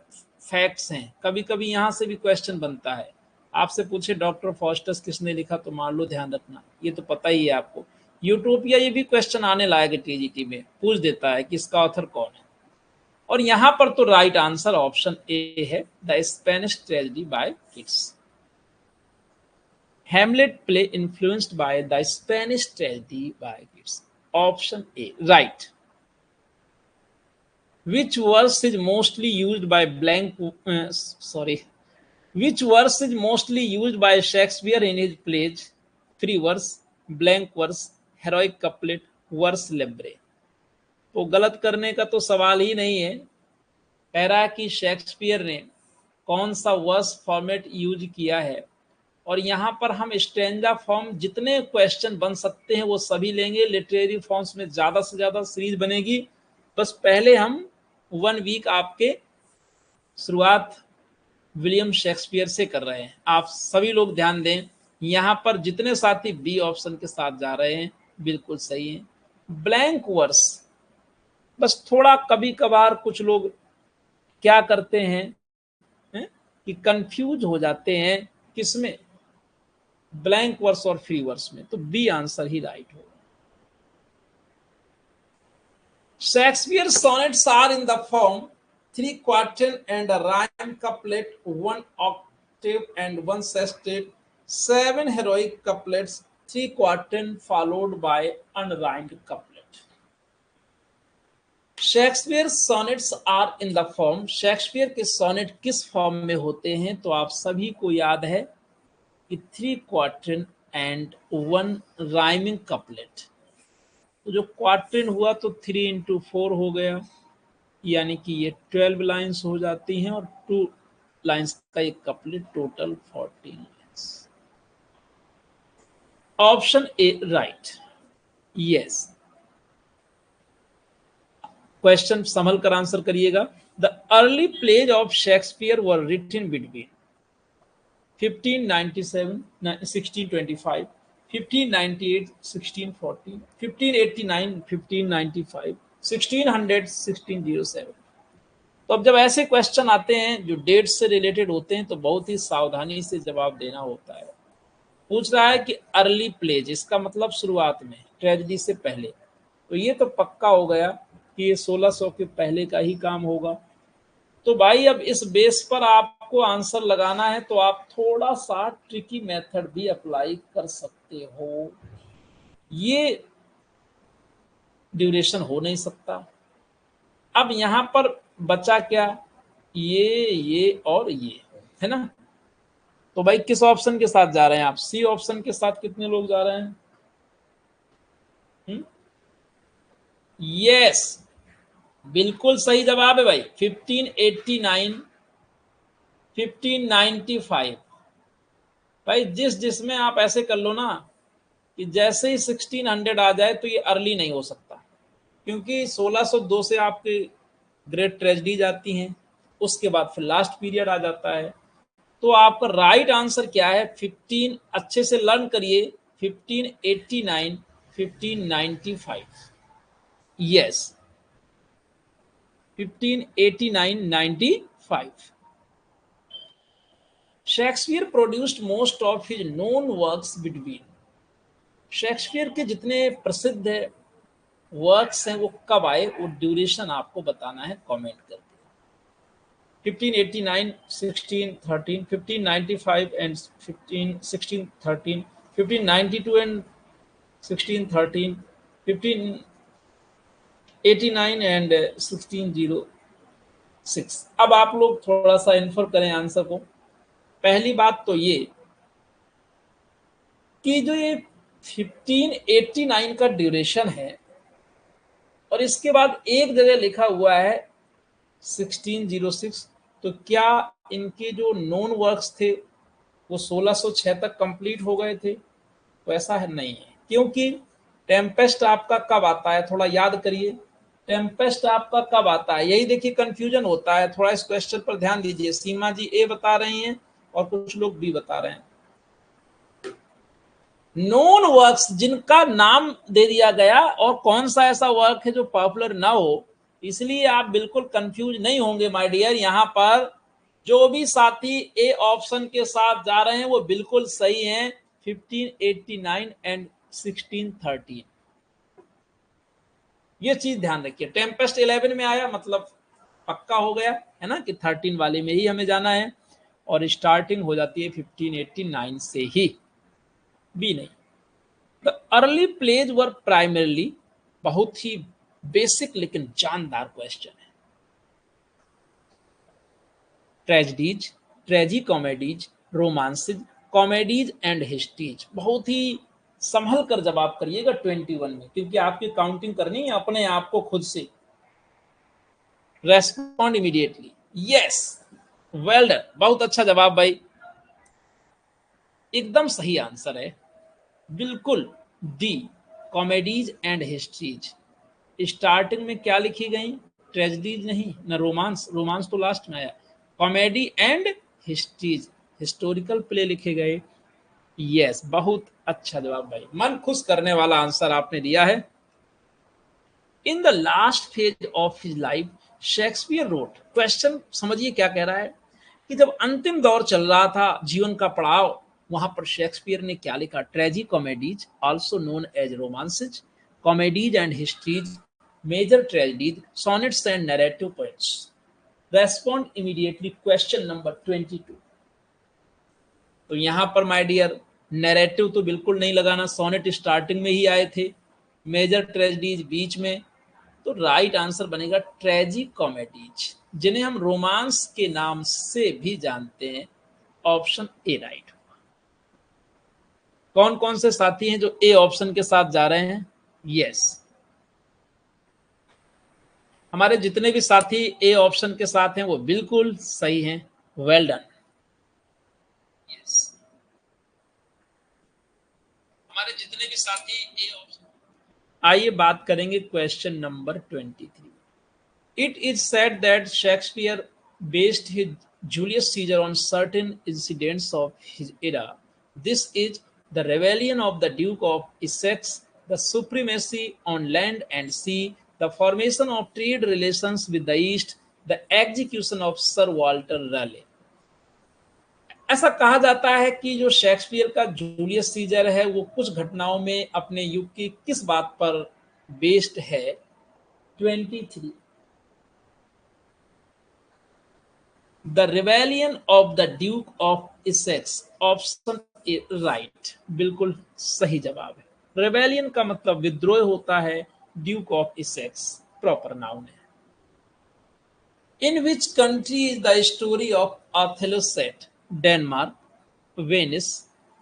फैक्ट्स हैं। कभी कभी यहां से भी क्वेश्चन बनता है, आपसे पूछे डॉक्टर फॉस्टस किसने लिखा, तो मान लो, ध्यान रखना ये तो पता ही है आपको। यूटोपिया, ये भी क्वेश्चन आने लायक है, टीजीटी में पूछ देता है कि इसका ऑथर कौन है। और यहां पर तो राइट आंसर ऑप्शन ए है, the Spanish tragedy by Kyd's. Hamlet play influenced by the Spanish tragedy by Kyd's, option A right. Which verse is mostly used by Which verse is mostly used by Shakespeare in his plays? Free verse, blank verse, heroic couplet, verse libre। तो गलत करने का तो सवाल ही नहीं है। कह रहा है कि शेक्सपियर ने कौन सा वर्स फॉर्मेट यूज किया है, और यहाँ पर हम स्टैंजा फॉर्म जितने क्वेश्चन बन सकते हैं वो सभी लेंगे। लिटरेरी फॉर्म्स में ज्यादा से ज्यादा सीरीज बनेगी। बस पहले हम 1 वीक आपके शुरुआत विलियम शेक्सपियर से कर रहे हैं। आप सभी लोग ध्यान दें, यहाँ पर जितने साथी बी ऑप्शन के साथ जा रहे हैं बिल्कुल सही है। ब्लैंक वर्स, बस थोड़ा कभी कभार कुछ लोग क्या करते हैं, कि कंफ्यूज हो जाते हैं किसमें, ब्लैंक वर्स और फ्री वर्स में, तो बी आंसर ही राइट होगा। Shakespeare sonnets are in the form 3 quatrain and a rhyme couplet, 1 octave and 1 sextet, 7 heroic couplets, 3 quatrain followed by unrhymed couplet. Shakespeare sonnets are in the form, Shakespeare के सॉनेट किस फॉर्म में होते हैं, तो आप सभी को याद है कि 3 क्वार्टरन एंड 1 राइमिंग कपलेट। तो जो क्वार्टरन हुआ तो 3 into 4 हो गया, यानी कि ये 12 लाइंस हो जाती हैं और 2 लाइंस का एक couplet, total 14 lines. Option A right. Yes, question संभल कर आंसर करिएगा। The early plays of Shakespeare were written between 1597 1625, 1598 1640, 1589 1595, 1600 1607। तो अब जब ऐसे क्वेश्चन आते हैं जो डेट से रिलेटेड होते हैं तो बहुत ही सावधानी से जवाब देना होता है। पूछ रहा है कि अर्ली प्लेज, इसका मतलब शुरुआत में, ट्रेजेडी से पहले, तो ये तो पक्का हो गया कि ये 1600 के पहले का ही काम होगा। तो भाई अब इस बेस पर आपको आंसर लगाना है तो आप थोड़ा सा ट्रिकी मेथड भी अप्लाई कर सकते हो। ये ड्यूरेशन हो नहीं सकता। अब यहां पर बचा क्या, ये और ये, है ना। तो भाई किस ऑप्शन के साथ जा रहे हैं आप, सी ऑप्शन के साथ कितने लोग जा रहे हैं? यस, बिल्कुल सही जवाब है भाई। 1589 1595। भाई जिसमें आप ऐसे कर लो ना कि जैसे ही 1600 आ जाए तो ये अर्ली नहीं हो सकता, क्योंकि 1602 से आपके ग्रेट ट्रेजेडी जाती हैं, उसके बाद फिर लास्ट पीरियड आ जाता है। तो आपका राइट आंसर क्या है, 15, अच्छे से लर्न करिए, 1589 1595। Yes, 1589 95। Shakespeare produced most of his known works between, Shakespeare के जितने प्रसिद्ध वर्क्स हैं वो कब आए, वो ड्यूरेशन आपको बताना है कमेंट करके। 1589 1613, 1595 एंड 1613, 1592 एंड 1613, 1589 एंड 1606। अब आप लोग थोड़ा सा इन्फर करें आंसर को। पहली बात तो ये कि जो ये 1589 का ड्यूरेशन है और इसके बाद एक जगह लिखा हुआ है 1606, तो क्या इनके जो नॉन वर्क्स थे वो 1606 तक कंप्लीट हो गए थे? तो ऐसा है नहीं है, क्योंकि टेम्पेस्ट आपका कब आता है, थोड़ा याद करिए, टेम्पेस्ट आपका कब आता है, यही देखिए कंफ्यूजन होता है। थोड़ा इस क्वेश्चन पर ध्यान दीजिए। सीमा जी ए बता रही हैं और कुछ लोग बी बता रहे हैं। नॉन वर्क्स जिनका नाम दे दिया गया, और कौन सा ऐसा वर्क है जो पॉपुलर ना हो, इसलिए आप बिल्कुल कंफ्यूज नहीं होंगे माय डियर। यहां पर जो भी साथी ए ऑप्शन के साथ जा रहे हैं वो बिल्कुल सही हैं, 1589 एंड 1613। ये चीज ध्यान रखिए। टेम्पेस्ट 11 में आया मतलब पक्का हो गया है ना कि 13 वाले में ही हमें जाना है, और स्टार्टिंग हो जाती है 1589 से ही, बी नहीं। The early plays were primarily, बहुत ही बेसिक लेकिन जानदार क्वेश्चन है। Tragedies, tragicomedies, romances, comedies and histories. बहुत ही संभल कर जवाब करिएगा 21 में, क्योंकि आपकी काउंटिंग करनी है अपने आप को खुद से। Respond immediately. Yes, well done, बहुत अच्छा जवाब भाई, एकदम सही आंसर है, बिल्कुल D, comedies and histories. Starting में क्या लिखी गई, ट्रेजेडीज नहीं ना रोमांस, रोमांस तो लास्ट में आया, comedy and histories, historical play लिखे गए। यस, बहुत अच्छा जवाब भाई, मन खुश करने वाला आंसर आपने दिया है। In the last phase of his life Shakespeare wrote, question समझिए क्या कह रहा है, कि जब अंतिम दौर चल रहा था जीवन का पड़ाव, वहां पर शेक्सपियर ने क्या लिखा? Tragicomedies also known as romances, comedies and histories, major tragedies, sonnets and narrative poets. Respond immediately question number 22। तो यहां पर माय डियर नैरेटिव तो बिल्कुल नहीं लगाना, सोनेट स्टार्टिंग में ही आए थे, मेजर ट्रेजेडीज बीच में, तो राइट आंसर बनेगा ट्रेजिक कॉमेडीज, जिन्हें हम रोमांस के नाम से भी जानते हैं। Option A right. कौन कौन से साथी हैं जो ए ऑप्शन के साथ जा रहे हैं? यस, हमारे जितने भी साथी ए ऑप्शन के साथ हैं वो बिल्कुल सही हैं। Well done. यस, हमारे जितने भी साथी ए ऑप्शन। आइए बात करेंगे question number 23। It is said that Shakespeare based his Julius Caesar on certain incidents of his era. This is the rebellion of the Duke of Essex, the supremacy on land and sea, the formation of trade relations with the East, the execution of Sir Walter Raleigh. ऐसा कहा जाता है कि जो शेक्सपियर का जूलियस सीजर है वो कुछ घटनाओं में अपने युग की किस बात पर बेस्ड है? 23। The rebellion of the Duke of Essex. Option A right, बिल्कुल सही जवाब है। रिवेलियन का मतलब विद्रोह होता है, duke of Essex proper noun है। In which country is the story of Othello set? Denmark, Venice,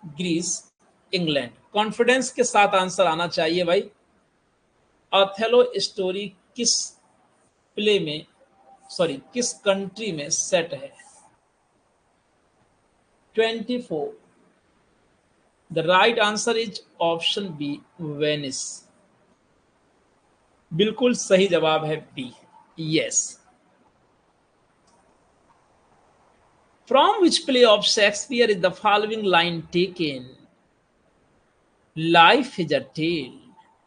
Greece, England. Confidence के साथ आंसर आना चाहिए भाई। ऑथेलो स्टोरी किस प्ले में, सॉरी किस कंट्री में सेट है? 24। The right answer is option B, Venice. बिल्कुल सही जवाब है B, yes. From which play of Shakespeare is the following line taken? Life is a tale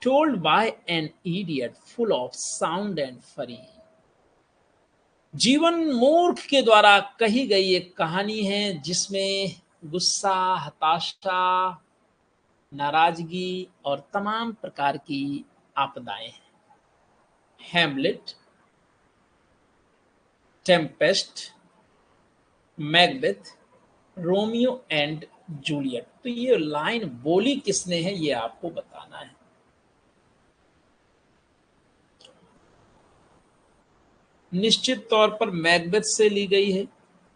told by an idiot full of sound and fury। जीवन मूर्ख के द्वारा कही गई एक कहानी है जिसमें गुस्सा, हताशा, नाराजगी और तमाम प्रकार की आपदाएं हैं। Hamlet, Tempest, Macbeth, Romeo and Juliet. तो ये लाइन बोली किसने है ये आपको बताना है। निश्चित तौर पर मैकबेथ से ली गई है।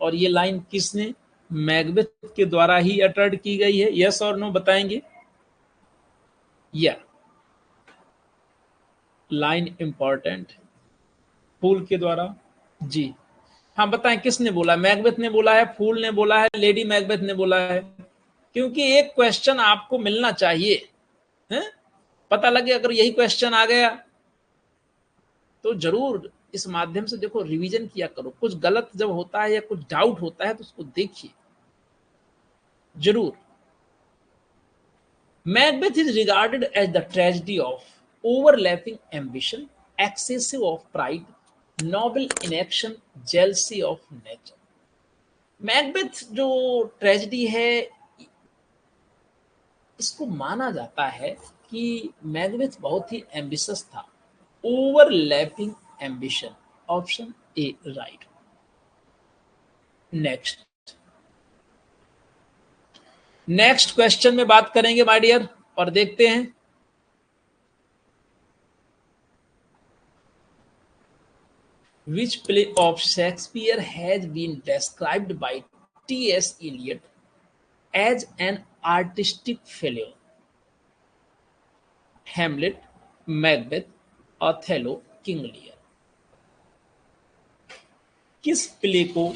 और ये लाइन किसने? मैकबेथ के द्वारा ही अटर्ड की गई है। यस और नो बताएंगे? या लाइन इंपॉर्टेंट, फूल के द्वारा। जी हाँ, बताएं किसने बोला? मैकबेथ ने बोला है, फूल ने बोला है, लेडी मैकबेथ ने बोला है? क्योंकि एक क्वेश्चन आपको मिलना चाहिए है? पता लगे अगर यही क्वेश्चन आ गया तो जरूर इस माध्यम से देखो रिवीजन किया करो। कुछ गलत जब होता है या कुछ डाउट होता है तो उसको देखिए जरूर। Macbeth is regarded as the tragedy of overlapping ambition, excessive of pride, noble inaction, jealousy of nature। Macbeth जो ट्रेजेडी है इसको माना जाता है कि मैकबेथ बहुत ही एम्बिशियस था। Overlapping ambition, option A right. Next question में बात करेंगे माय डियर, और देखते हैं which play of Shakespeare has been described by T.S. Eliot as an artistic failure? Hamlet, Macbeth, Othello, King Lear। किस प्ले को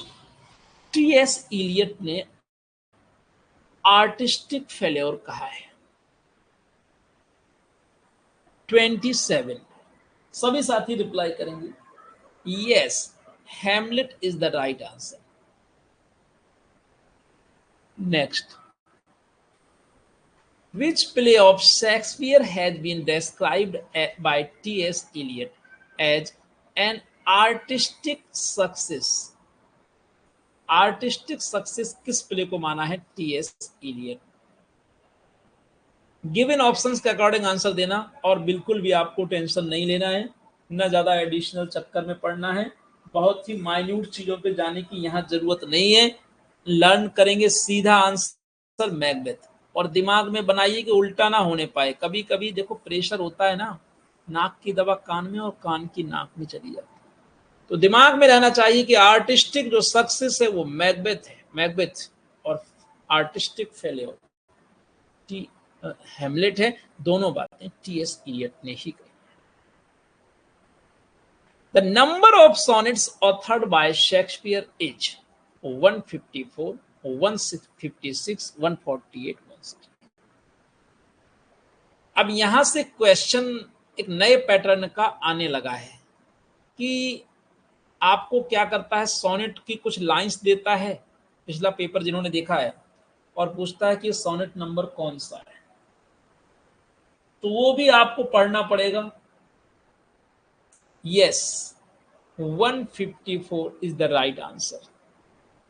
टी.एस. इलियट ने आर्टिस्टिक फेल्योर कहा है? 27। सभी साथी रिप्लाई करेंगे। Yes, Hamlet is the right answer. Next, which play of Shakespeare has been described by T.S. Eliot as an artistic success? Artistic success किस प्ले को माना है? T S Eliot. गिवन ऑप्शंस के अकॉर्डिंग आंसर देना, और बिल्कुल भी आपको टेंशन नहीं लेना है, न ज्यादा एडिशनल चक्कर में पड़ना है, बहुत ही माइन्यूट चीजों पे जाने की यहाँ जरूरत नहीं है। लर्न करेंगे सीधा आंसर मैकबेथ, और दिमाग में बनाइए कि उल्टा ना होने पाए। कभी कभी देखो प्रेशर होता है ना, नाक की दवा कान में और कान की नाक में चली जाती है, तो दिमाग में रहना चाहिए कि आर्टिस्टिक जो सक्सेस है वो मैकबेथ है, मैकबेथ, और आर्टिस्टिक फेलियर टी हेमलेट है। दोनों बातें टीएस इलियट ने ही कही। The number of sonnets authored bye Shakespeare is 154, 156, 148, 160। अब यहां से क्वेश्चन एक नए पैटर्न का आने लगा है कि आपको क्या करता है, सोनेट की कुछ लाइंस देता है, पिछला पेपर जिन्होंने देखा है, और पूछता है कि सोनेट नंबर कौन सा है, तो वो भी आपको पढ़ना पड़ेगा। Yes, 154 is the right answer.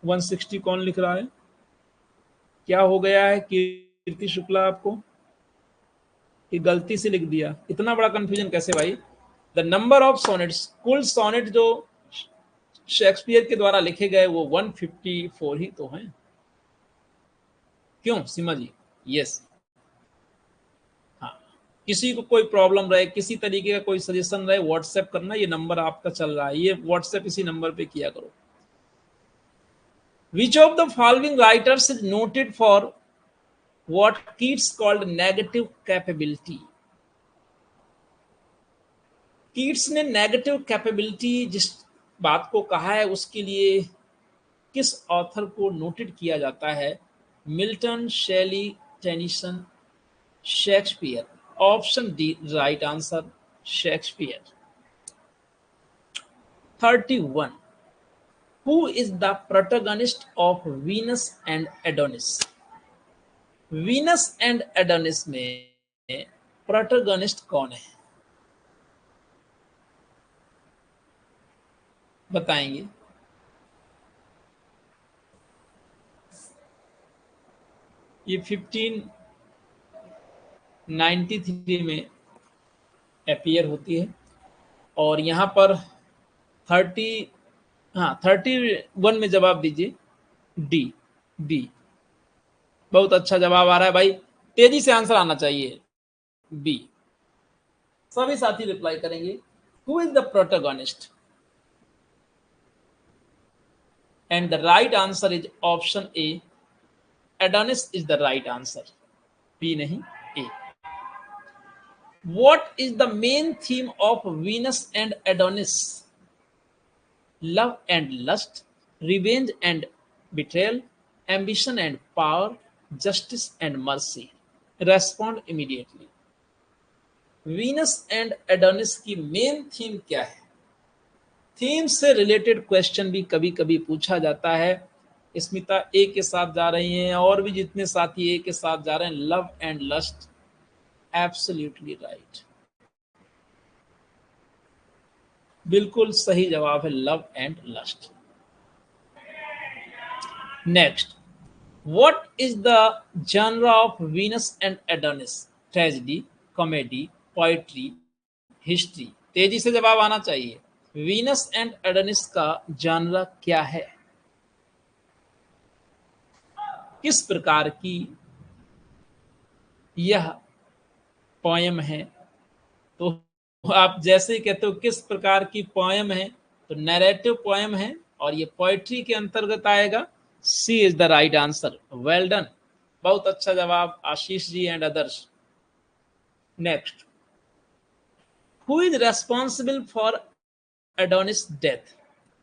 160 कौन लिख रहा है? क्या हो गया है कीर्ति शुक्ला आपको, कि गलती से लिख दिया? इतना बड़ा कंफ्यूजन कैसे भाई? द नंबर ऑफ सोनेट्स, कुल सोनेट जो शेक्सपियर के द्वारा लिखे गए वो 154 ही तो हैं। क्यों सीमा जी? यस। हाँ, किसी को कोई प्रॉब्लम रहे, किसी तरीके का कोई सजेशन रहे, व्हाट्सएप करना, ये नंबर आपका चल रहा है, ये व्हाट्सएप इसी नंबर पे किया करो। Which of the following writers is noted for what Keats called negative capability? Keats ने नेगेटिव कैपेबिलिटी जिस बात को कहा है उसके लिए किस ऑथर को नोटेड किया जाता है? Milton, Shelley, Tennyson, Shakespeare. Option D right answer, Shakespeare. 31. Who is the protagonist of Venus and Adonis? Venus and Adonis में प्रोटोगनिस्ट कौन है? बताएंगे? ये 1593 में अपीयर होती है, और यहाँ पर 31 में जवाब दीजिए। D, D. बहुत अच्छा जवाब आ रहा है भाई, तेजी से आंसर आना चाहिए। बी। सभी साथी रिप्लाई करेंगे। Who is the protagonist? And the right answer is option A, Adonis is the right answer. B नहीं, A. What is the main theme of Venus and Adonis? Love and lust, revenge and betrayal, ambition and power, justice and mercy. Respond immediately. Venus and Adonis की मेन थीम क्या है? थीम से रिलेटेड क्वेश्चन भी कभी कभी पूछा जाता है। स्मिता ए के साथ जा रही हैं, और भी जितने साथी ए के साथ जा रहे हैं, love and lust. Absolutely right, बिल्कुल सही जवाब है, love and lust. Next, what is the genre of Venus and Adonis? Tragedy, comedy, poetry, history. तेजी से जवाब आना चाहिए। वीनस एंड एडोनिस का जॉनरा क्या है? किस प्रकार की यह पोयम है? तो आप जैसे ही कहते हो किस प्रकार की पोयम है, तो नैरेटिव पोयम है, और ये पोएट्री के अंतर्गत आएगा। C is the right answer. Well done, बहुत अच्छा जवाब Ashish ji and others. Next, who is responsible for Adonis death?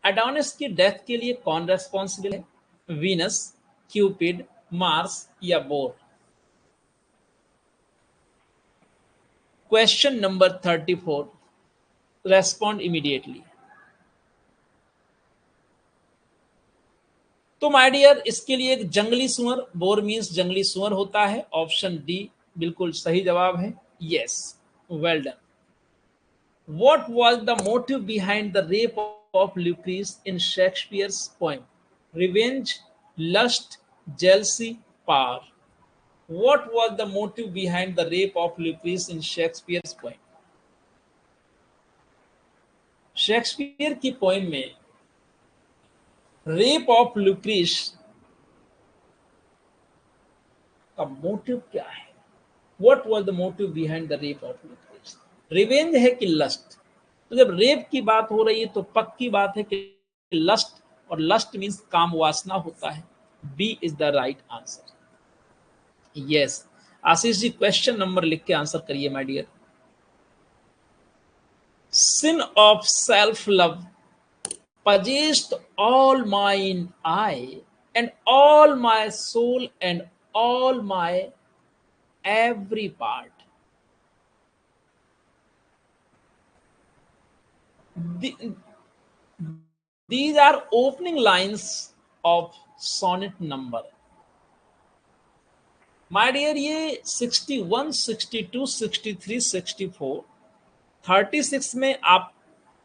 Adonis की डेथ के लिए कौन रेस्पॉन्सिबल है? वीनस, क्यूपिड, मार्स या boar? Question number 34, respond immediately. तो माय डियर, इसके लिए एक जंगली सुअर, बोर मीन्स जंगली सुअर होता है। ऑप्शन डी बिल्कुल सही जवाब है। Yes, well done. What was the motive behind the rape of Lucrece in Shakespeare's poem? revenge, lust, jealousy, power. What was the motive behind the rape of Lucrece in Shakespeare's poem? Shakespeare की पोइम में रेप ऑफ लुक्रीस का मोटिव क्या है? What was the motive behind the rape of Lucrece? Revenge है कि लस्ट? तो जब रेप की बात हो रही है तो पक्की बात है कि लस्ट, और लस्ट मीन्स काम वासना होता है। B is the right answer. Yes Ashish ji, question number लिख के आंसर करिए my dear. Sin of self-love possessed all mine eye and all my soul and all my every part. These are opening lines of sonnet number. My dear, ये 61, 62, 63, 64, 36 में आप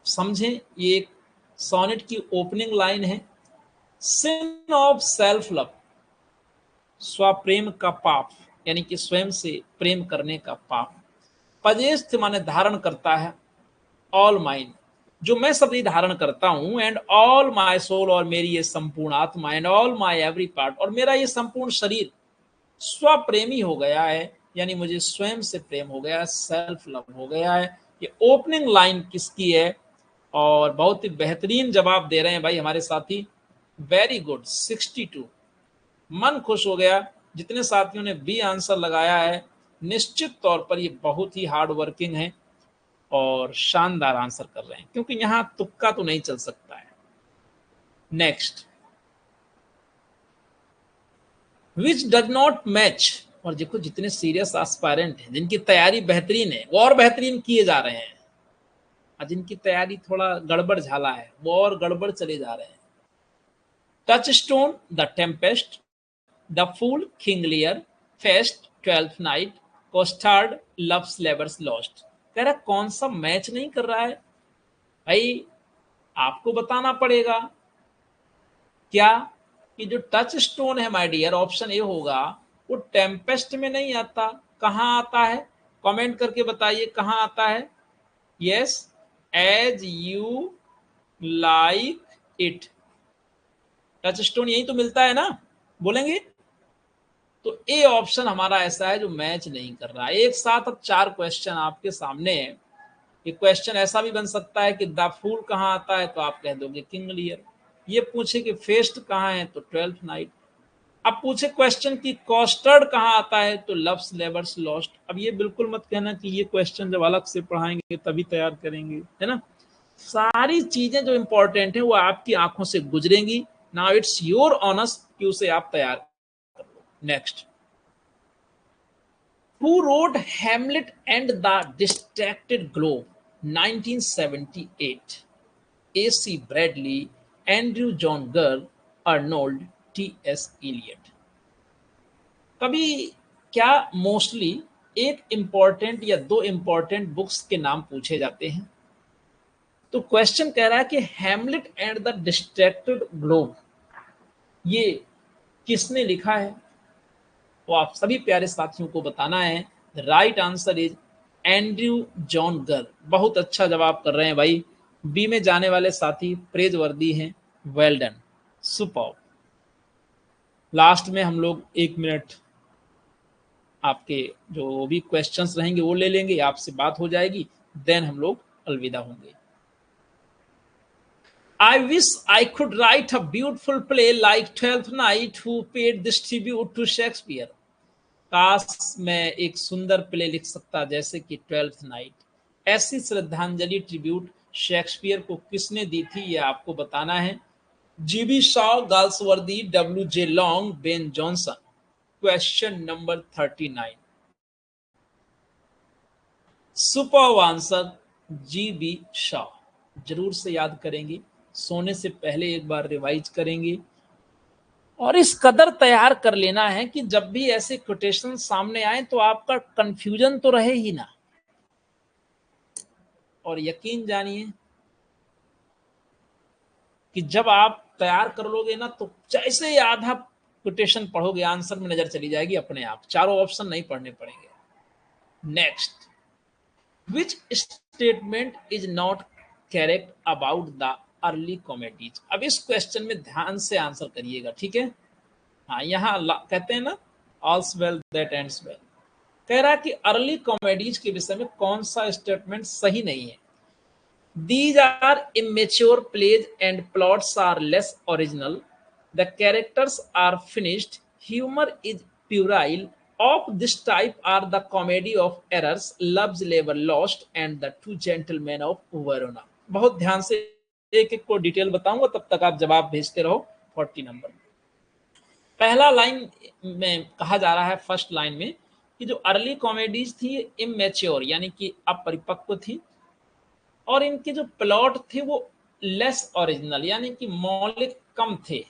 समझें, ये एक सोनेट की ओपनिंग लाइन है। सिन ऑफ सेल्फ लव, स्वप्रेम का पाप, यानी कि स्वयं से प्रेम करने का पाप। पजेस्त माने धारण करता है, ऑल माइन जो मैं सभी धारण करता हूं, एंड ऑल माय सोल और मेरी ये संपूर्ण आत्मा, and all my every part और मेरा ये संपूर्ण शरीर स्वप्रेमी हो गया है, यानी मुझे स्वयं से प्रेम हो गया है, सेल्फ लव हो गया है। ये ओपनिंग लाइन किसकी है? और बहुत ही बेहतरीन जवाब दे रहे हैं भाई हमारे साथी, वेरी गुड 62। मन खुश हो गया जितने साथियों ने बी आंसर लगाया है। निश्चित तौर पर ये बहुत ही हार्ड वर्किंग है और शानदार आंसर कर रहे हैं, क्योंकि यहां तुक्का तो नहीं चल सकता है। Next, which does not match, और देखो जितने सीरियस एस्पायरेंट हैं, जिनकी तैयारी बेहतरीन है वो और बेहतरीन किए जा रहे हैं, और जिनकी तैयारी थोड़ा गड़बड़ झाला है वो और गड़बड़ चले जा रहे हैं। Touchstone the Tempest, the fool King Lear, Feste Twelfth Night, Costard Love's Labour's Lost. कह रहा कौन सा मैच नहीं कर रहा है भाई, आपको बताना पड़ेगा। क्या कि जो टच स्टोन है माय डियर, ऑप्शन ए होगा, वो टेम्पेस्ट में नहीं आता। कहां आता है? कमेंट करके बताइए कहां आता है। Yes, as you like it, touchstone यही तो मिलता है ना, बोलेंगे? तो ए ऑप्शन हमारा ऐसा है जो मैच नहीं कर रहा है। एक साथ अब 4 क्वेश्चन आपके सामने है। ये क्वेश्चन ऐसा भी बन सकता है कि द फूल कहाँ आता है, तो आप कह दोगे किंग लियर। ये पूछे कि फेस्ट कहाँ है, तो ट्वेल्थ नाइट। अब पूछे क्वेश्चन की कॉस्टर्ड कहाँ आता है, तो लव्स लेबर्स लॉस्ट। अब ये बिल्कुल मत कहना कि ये क्वेश्चन जब अलग से पढ़ाएंगे तभी तैयार करेंगे, है ना। सारी चीजें जो इंपॉर्टेंट है वो आपकी आंखों से गुजरेंगी। नाउ इट्स योर ऑनर्स कि उसे आप तैयार कर लो। Next, Who wrote Hamlet and the Distracted Globe 1978? A.C. Bradley, Andrew John Gurr, Arnold T.S. Eliot। कभी क्या मोस्टली एक इंपॉर्टेंट या 2 इंपॉर्टेंट बुक्स के नाम पूछे जाते हैं। तो क्वेश्चन कह रहा है कि Hamlet and the distracted globe ये किसने लिखा है, वो आप सभी प्यारे साथियों को बताना है। Right answer is Andrew John गर। बहुत अच्छा जवाब कर रहे हैं भाई। बी में जाने वाले साथी प्रेज वर्दी हैं, वेल डन, सुपर। लास्ट में हम लोग 1 मिनट आपके जो भी क्वेश्चंस रहेंगे वो ले लेंगे, आपसे बात हो जाएगी, देन हम लोग अलविदा होंगे। I wish I could write a beautiful play like Twelfth Night who paid this tribute to Shakespeare। काश मैं एक सुंदर प्ले लिख सकता जैसे कि ट्वेल्थ नाइट। ऐसी श्रद्धांजलि ट्रिब्यूट शेक्सपियर को किसने दी थी, ये आपको बताना है। GB Shaw, Galsworthy, W J. Long, Ben Jonson. Question number 39, super answer GB Shaw. जरूर से याद करेंगे, सोने से पहले एक बार रिवाइज करेंगे, और इस कदर तैयार कर लेना है कि जब भी ऐसे कोटेशन सामने आए तो आपका कंफ्यूजन तो रहे ही ना। और यकीन जानिए कि जब आप तैयार कर लोगे ना तो जैसे ही आधा कोटेशन पढ़ोगे आंसर में नजर चली जाएगी अपने आप, चारों ऑप्शन नहीं पढ़ने पड़ेंगे। Next, which statement is not correct about the early comedies. अब इस क्वेश्चन में ध्यान से आंसर करिएगा, ठीक है। हाँ, यहाँ कहते हैं ना ऑल्स वेल दैट एंड्स वेल, कह रहा है कि अर्ली कॉमेडीज के विषय में कौन सा स्टेटमेंट सही नहीं है। These are immature plays and plots are less original. The characters are finished. Humor is puerile. Of this type are the comedy of errors, Love's Labour Lost, and the Two Gentlemen of Verona. बहुत ध्यान से एक एक को डिटेल बताऊंगा, तब तक आप जवाब भेजते रहो 40 नंबर। पहला लाइन में कहा जा रहा है, फर्स्ट लाइन में, कि जो अर्ली कॉमेडीज थी इमेच्योर यानी कि अपरिपक्व थी, और इनके जो प्लॉट थे वो लेस ओरिजिनल यानी कि मौलिक कम थे,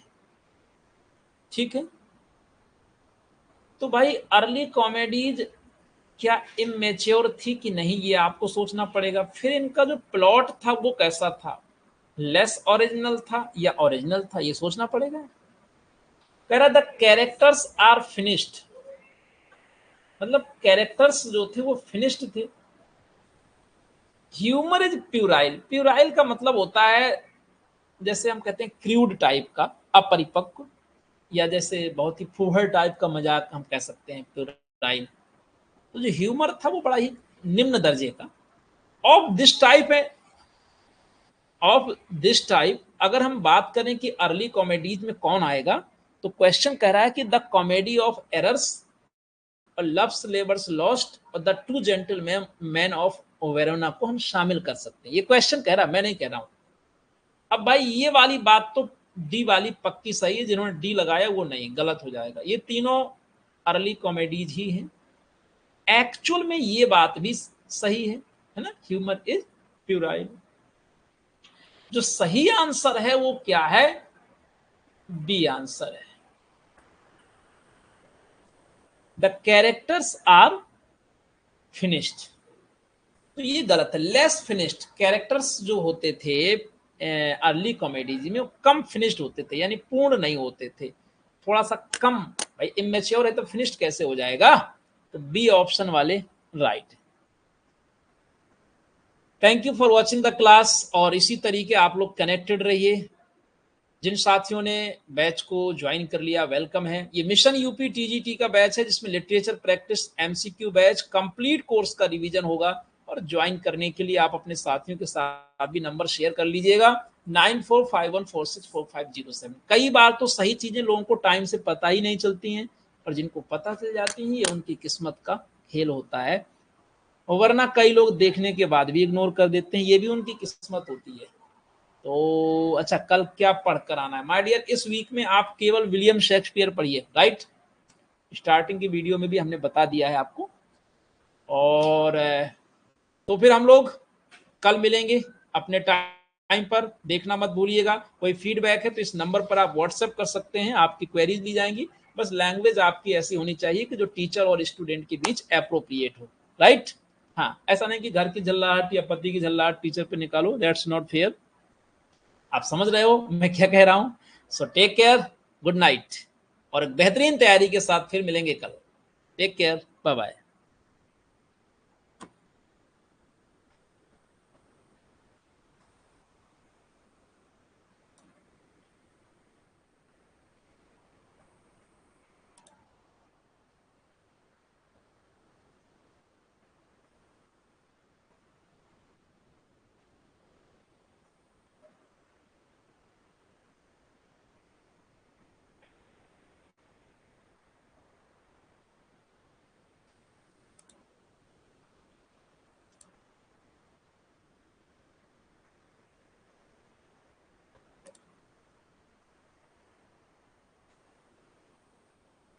ठीक है। तो भाई अर्ली कॉमेडीज क्या इमेच्योर थी कि नहीं, ये आपको सोचना पड़ेगा। फिर इनका जो प्लॉट था वो कैसा था, लेस ओरिजिनल था या ओरिजिनल था, ये सोचना पड़ेगा। कह रहा द कैरेक्टर्स आर फिनिश्ड, मतलब कैरेक्टर्स जो थे वो फिनिश्ड थे। ह्यूमर इज प्यूराइल, प्यूराइल का मतलब होता है जैसे हम कहते हैं क्रूड टाइप का, अपरिपक्व, या जैसे बहुत ही फूहड़ टाइप का मजाक हम कह सकते हैं प्यूराइल। तो जो ह्यूमर था वो बड़ा ही निम्न दर्जे का। ऑफ दिस टाइप है, ऑफ दिस टाइप अगर हम बात करें कि अर्ली कॉमेडीज में कौन आएगा, तो क्वेश्चन कह रहा है कि द कॉमेडी ऑफ एरर्स और लव्स लेबर्स लॉस्ट और the two gentleman man of Verona को हम शामिल कर सकते हैं। ये क्वेश्चन कह रहा है, मैं नहीं कह रहा हूं। अब भाई ये वाली बात तो डी वाली पक्की सही है, जिन्होंने डी लगाया वो नहीं, गलत हो जाएगा। ये तीनों अर्ली कॉमेडीज ही हैं। एक्चुअल में ये बात भी सही है ना, ह्यूमर इज प्यूराइल। जो सही आंसर है वो क्या है, बी आंसर है। द कैरेक्टर्स आर फिनिश्ड, तो ये गलत है। लेस फिनिश्ड कैरेक्टर्स जो होते थे अर्ली कॉमेडीज में, वो कम फिनिश्ड होते थे, यानी पूर्ण नहीं होते थे, थोड़ा सा कम। भाई इमेच्योर है तो फिनिश्ड कैसे हो जाएगा, तो बी ऑप्शन वाले right. Thank you for watching the class, और इसी तरीके आप लोग कनेक्टेड रहिए। जिन साथियों ने बैच को ज्वाइन कर लिया वेलकम है। ये मिशन यूपी टीजीटी का बैच है जिसमें literature practice MCQ batch complete course का रिवीजन होगा, और ज्वाइन करने के लिए आप अपने साथियों के साथ भी नंबर शेयर कर लीजिएगा 9451464507। कई बार तो सही चीजें लोगों को टाइम से पता ही नहीं चलती हैं, और जिनको पता चल जाती हैं ये उनकी किस्मत का खेल होता है, और वरना कई लोग देखने के बाद भी इग्नोर कर देते हैं, ये भी उनकी किस्मत होती है। तो अच्छा, कल क्या पढ़कर आना है माय डियर, इस वीक में आप केवल विलियम शेक्सपियर पढ़िए, राइट। स्टार्टिंग की वीडियो में भी हमने बता दिया है आपको। और तो फिर हम लोग कल मिलेंगे अपने टाइम पर, देखना मत भूलिएगा। कोई फीडबैक है तो इस नंबर पर आप व्हाट्सएप कर सकते हैं, आपकी क्वेरीज ली जाएंगी। बस लैंग्वेज आपकी ऐसी होनी चाहिए कि जो टीचर और स्टूडेंट के बीच एप्रोप्रिएट हो, राइट। हाँ, ऐसा नहीं कि घर की झल्लाहट या पति की झल्लाहट टीचर पे निकालो, दैट्स नॉट फेयर। आप समझ रहे हो मैं क्या कह रहा हूं। So take care, good night, और एक बेहतरीन तैयारी के साथ फिर मिलेंगे कल। Take care, bye bye.